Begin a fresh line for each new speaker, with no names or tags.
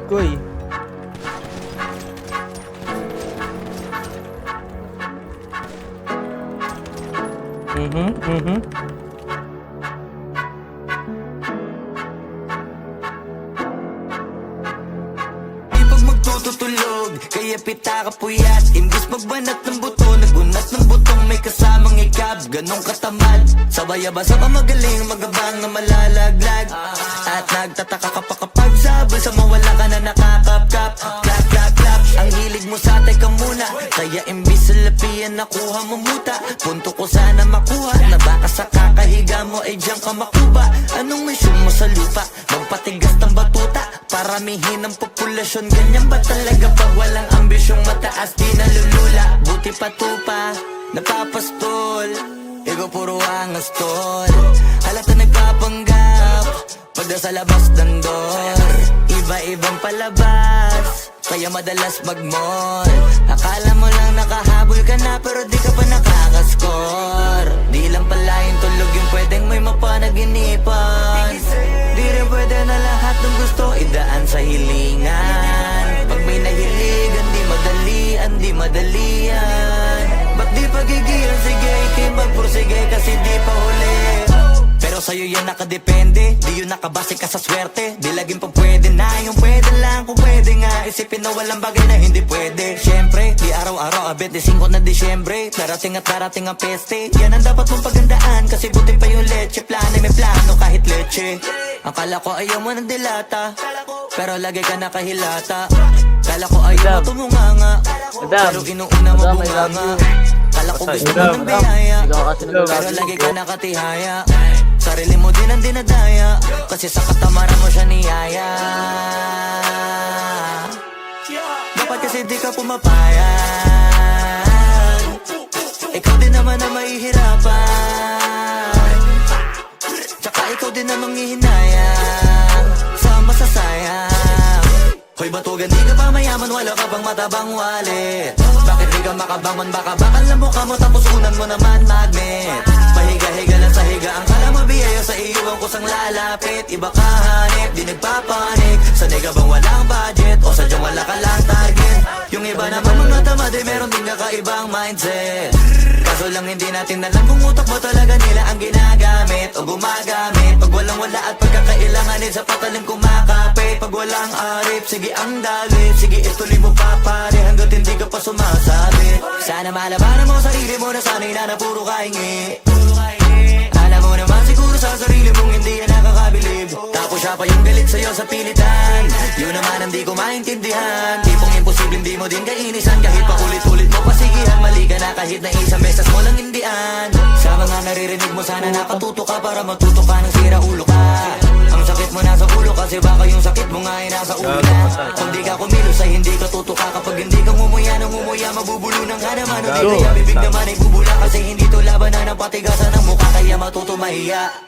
ko eh.
Pag magtututulog, kaya pita ka puyat. Imbis magbanat ng buto, nagunat ng butong may kasamang ikab. Ganong katamad, sabay-abasa pa magaling, magabang na malalaglag. At nagtataka ka pa kapag sabay sa mawala ka na nakakapkap. Clap, clap, clap, ang hilig mo sa teka muna. Kaya imbis sa lapian nakuha mo muta. Punto ko sana makuha, na baka sa kakahiga mo ay diyan ka makuba. Anong mission mo sa lupa? Magpatigas ng batuta, paramihin ang populasyon. Ganyan ba talaga pag walang ambisyong mataas? Di nalulula, buti patupa, napapastol. Ego puro angas tol, halata nagpapanggap pagda sa labas ng door. Iba-ibang palabas, kaya madalas mag-mall. Akala mo lang nakahabol ka na, pero di ka pa nakakascore. Di lang pala yung tulog yung pwedeng may mapanaginipan. Di rin pwede na lahat ng gusto idaan sa hilingan. Pag may nahiligan, di madalian. Ba't di pagigilan, sige, ikay magpursige kasi di pa huli. Pero sa'yo yan nakadepende, di yun nakabase ka sa swerte. Di laging pa pwede na, yung pwede lang kung pwede nga. Isipin na walang bagay na hindi pwede. Siyempre, di araw-araw, 25 na Disyembre. Darating at darating ang peste, yan ang dapat mong pagandaan. Kasi buti pa yung leche, plano may plano kahit leche. Akala ko ayaw mo ng dilata, pero lagi ka nakahilata. Kala ko ayaw mo tumunganga, pero inuuna mo bunganga. Kala ko gusto mo ng biyaya, pero lagi ka nakatihaya. Sarili mo din ang dinadaya, kasi sa katamaran mo siya niyaya. Dapat kasi di ka pumapayag, ikaw din naman ang mahihirapan. Tsaka ikaw din ang manghihinayang sa masasayang. Hoy batugan, di ka pa mayaman, wala ka bang matabang wallet? Bakit di ka makabangon, baka bakal na mukha mo tapos unan mo naman magnet. Pahiga-higa lang sa higa, ang kala mo biyaya sa iyo ang kusang lalapit. Iba ka hanip, di nagpapanik. Sanay ka bang walang budget o sadyang wala ka lang target? Yung iba naman mga tamad ay meron din kakaibang mindset. Kaso lang hindi natin alam kung utak mo talaga nila ang ginagamit o gumagamit. Pag walang wala at pagkakailanganin sa patalim kumakapit. Pag walang arip, sige ang dalit, sige ituloy mo pa pare hanggat hindi ka pa sumasabit. Sana malabanan mo sarili mo na sanay na puro kahingi. Alam mo naman siguro sa sarili mong hindi yan nakakabilib. Tapos siya pa yung galit sa'yo sa pilitan. Yun naman ang di ko maintindihan. Tipong imposible hindi mo din kainisan. Kahit pa ulit-ulit mo pasigihan, mali ka na kahit na isang beses mo lang hindian. Sa mga naririnig mo sana nakatuto ka para matuto ka ng sira ulo ka. Ang sakit mo nasa ulo kasi baka yung sakit mo nga ay nasa ulo na. Kung di ka kumilos ay hindi ka tutuka. Kapag hindi ka ngumuya ng ngumuya, mabubulunan ka naman. O di kaya bibig naman ay bubula kasi hindi to laban na ng patigasan ng mukha kaya matuto mahiya.